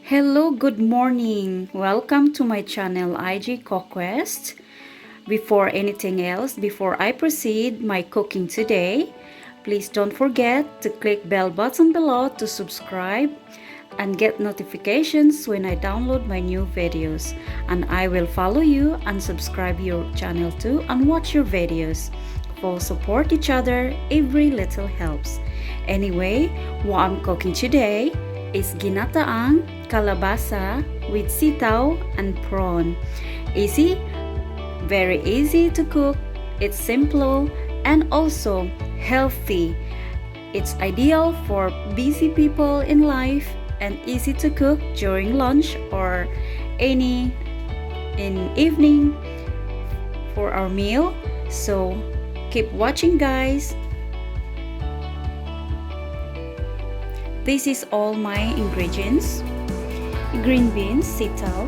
Hello, good morning. Welcome to my channel IG Coquest. Before anything else, before I proceed my cooking today, please don't forget to click bell button below to subscribe and get notifications when I download my new videos. And I will follow you and subscribe your channel too and watch your videos. We'll support each other, every little helps. Anyway, what I'm cooking today is Ginataang, Kalabasa with sitaw and prawn. Easy, very easy to cook. It's simple and also healthy. It's ideal for busy people in life and easy to cook during lunch or any in evening for our meal. So keep watching, guys. This is all my ingredients: green beans, sitaw,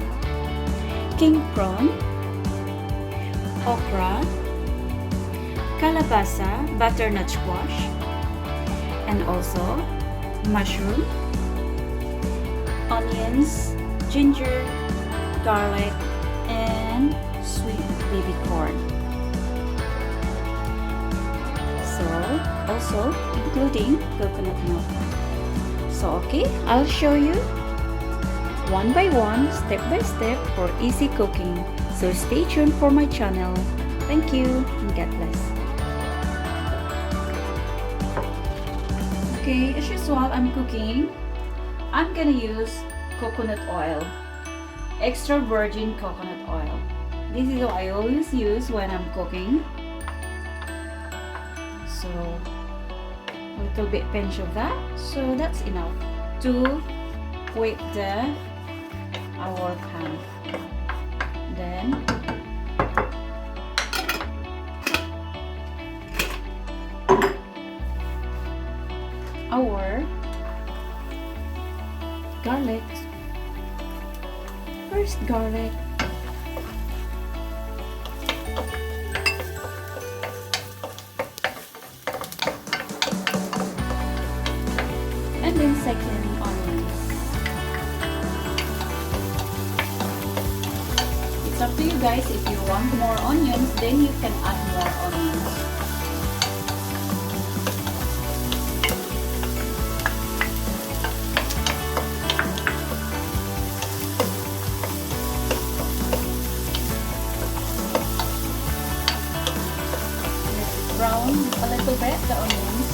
king prawn, okra, kalabasa, butternut squash, and also mushroom, onions, ginger, garlic, and sweet baby corn. So also including coconut milk. So okay, I'll show you one by one, step by step for easy cooking. So stay tuned for my channel. Thank you and God bless. Okay, as usual, I'm cooking. I'm gonna use coconut oil, extra virgin coconut oil. This is what I always use when I'm cooking. So a little bit pinch of that, so that's enough to wet our pan. Then our garlic. First garlic, and then second onions. It's up to you guys. If you want more onions, then you can add more onions. Let's brown a little bit the onions.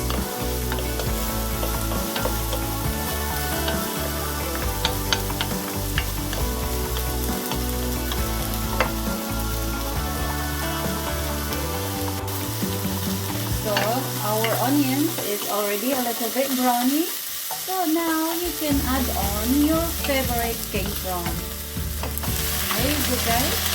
So our onions is already a little bit browny. So now you can add on your favorite king prawn. There you go, guys.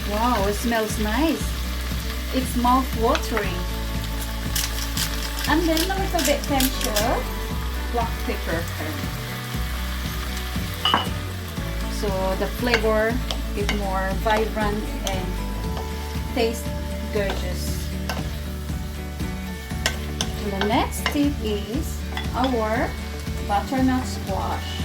Wow, it smells nice. It's mouth-watering. And then a little bit pinch of black pepper. So the flavor is more vibrant and tastes gorgeous. And the next step is our butternut squash.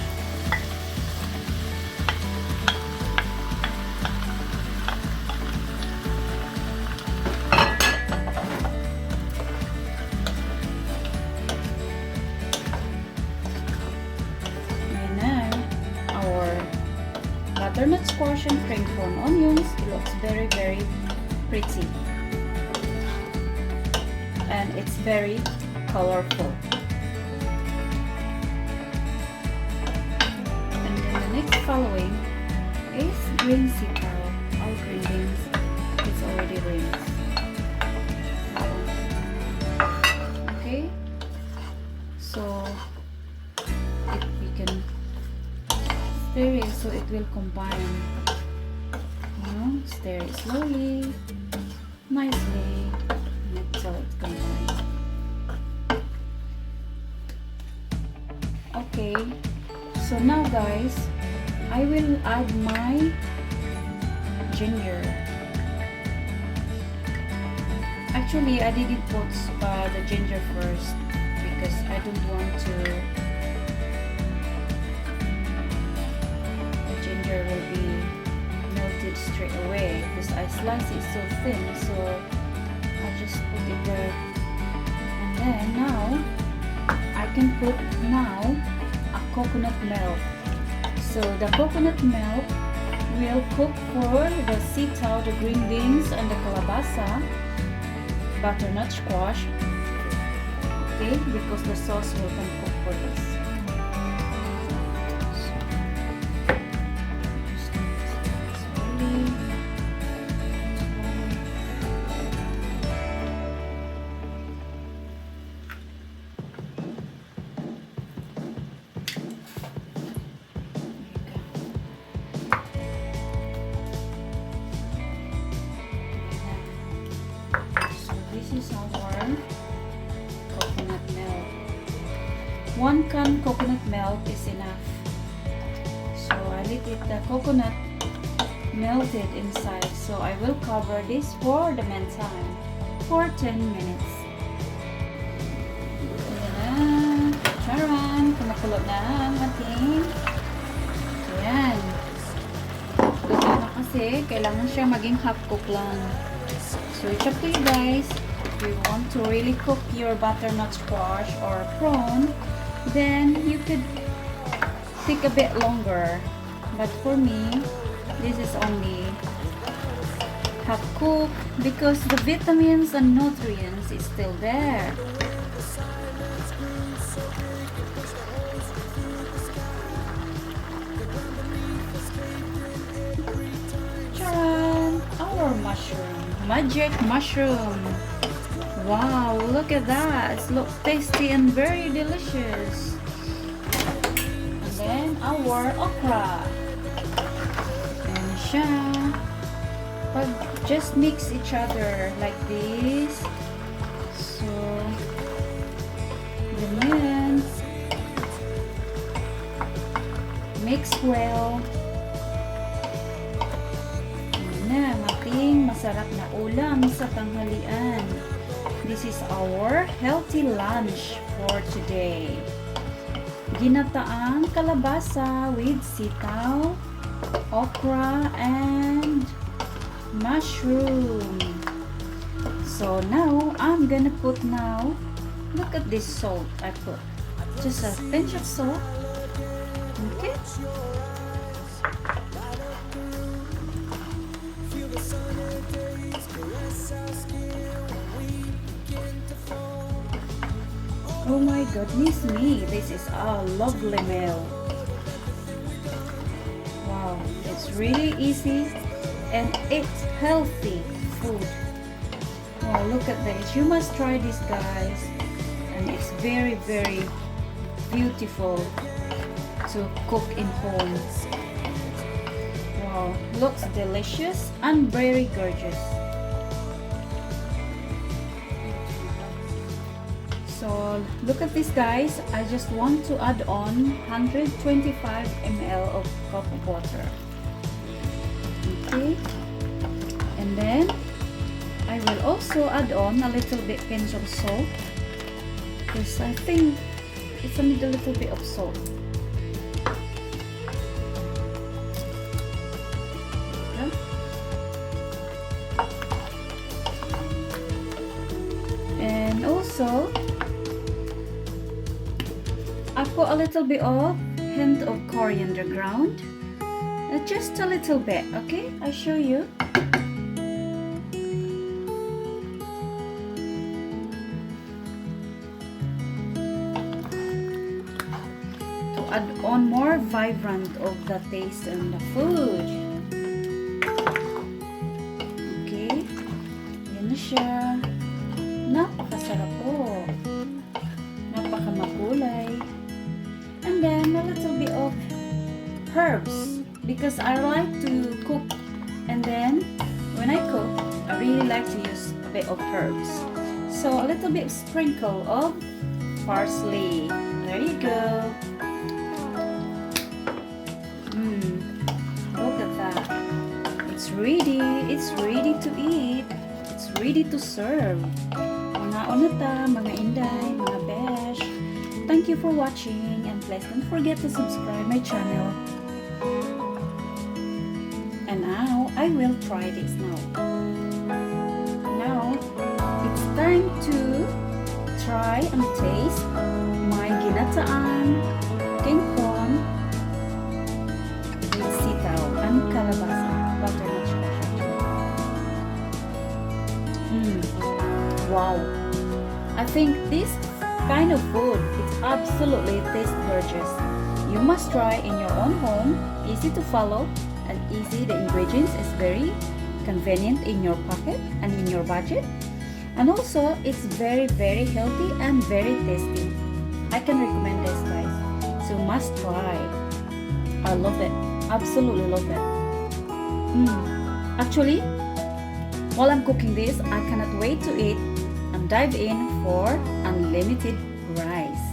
Butternut squash and king prawn onions. It looks very, very pretty, and it's very colorful. And then the next following is green sitaw. Our green beans, it's already rinsed. Okay, so if we can stir it so it will combine. Stir it slowly. nicely until it's combined. Okay, so now guys, I will add my ginger. Actually, I didn't put the ginger first because I don't want to. The ginger will be melted straight away because I slice it so thin, so I just put it there. And then now I can put now a coconut milk. So the coconut milk will cook for the sitaw, the green beans, and the kalabasa, butternut squash. Okay, because the sauce will can cook for this. This is our coconut milk. 1 can coconut milk is enough. So I let the coconut melted inside. So I will cover this for the meantime for 10 minutes. Ayan na. Charan! Kumukulo na ang ating. Ayan. Luto na kasi. Kailangan siya maging half cook lang. So it's up to you guys. If you want to really cook your butternut squash or prawn, then you could take a bit longer. But for me, this is only half cooked because the vitamins and nutrients is still there. Charan! Our mushroom. Magic mushroom. Wow, look at that. It looks tasty and very delicious. And then our okra. And siya. Just mix each other like this. So, then mix well. Na ating masarap na ulam sa tanghalian. This is our healthy lunch for today. Ginataang kalabasa with sitaw, okra, and mushroom. So now I'm gonna put now. Look at this salt I put. Just a pinch of salt. Okay. Oh my goodness me, this is a lovely meal. Wow, it's really easy and it's healthy food. Wow, look at this. You must try this, guys. And it's very, very beautiful to cook in home. Wow, looks delicious and very gorgeous. So look at this, guys. I just want to add on 125 ml of cup of water. Okay, and then I will also add on a little bit pinch of salt because I think it's a little bit of salt. Okay. And also I put a little bit of hint of coriander ground, just a little bit. Okay, I'll show you. To add on more vibrant of the taste and the food. Okay, yan na siya. Napakasarap po. Napakamakulay. And then a little bit of herbs because I like to cook, and then when I cook I really like to use a bit of herbs. So a little bit sprinkle of parsley. There you go. Look at that. It's ready. It's ready to eat. It's ready to serve. Mga onata, mga inday, mga besh. Thank you for watching, and please don't forget to subscribe my channel. And now I will try this now. Now it's time to try and taste my Ginataang King Prawn with sitaw and Kalabasa butternut squash. Wow! I think this kind of food is absolutely tastes gorgeous. You must try in your own home. Easy to follow and easy. The ingredients is very convenient in your pocket and in your budget. And also, it's very healthy and very tasty. I can recommend this, guys. So must try. I love it. Absolutely love it. Actually, while I'm cooking this, I cannot wait to eat and dive in for unlimited rice.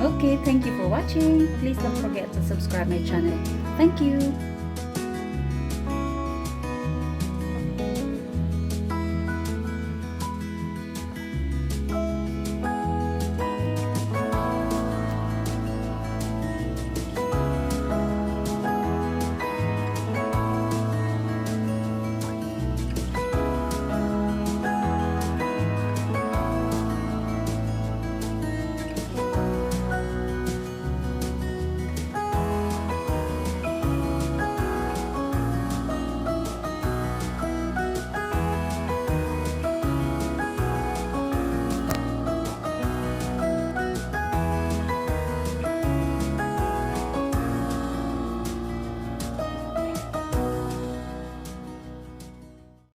Okay, thank you for watching. Please don't forget to subscribe my channel. Thank you.